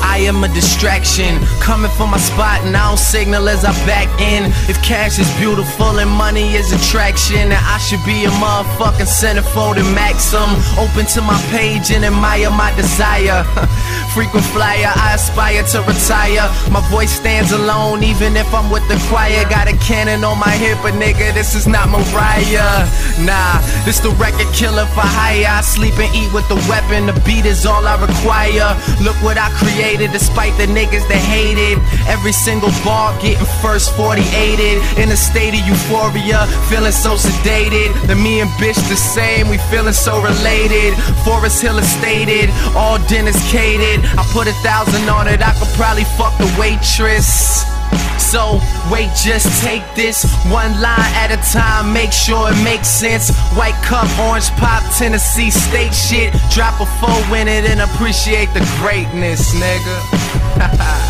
I am a distraction, coming for my spot and I don't signal as I back in. If cash is beautiful and money is attraction, then I should be a motherfucking centerfold and maxim. Open to my page and admire my desire. Frequent flyer, I aspire to retire. My voice stands alone even if I'm with the choir. Got a cannon on my hip, but nigga, this is not Mariah. Nah, this the record killer for hire. I sleep and eat with the weapon, the beat is all I require. Look what I created, despite the niggas that hate it. Every single bar getting first 48'd. In a state of euphoria, feeling so sedated. The me and bitch the same, we feeling so related. Forest Hill estated, all dinners catered. I put 1,000 on it, I could probably fuck the waitress. So, wait, just take this one line at a time, make sure it makes sense. White cup, orange pop, Tennessee State shit. Drop a 4 in it and appreciate the greatness, nigga.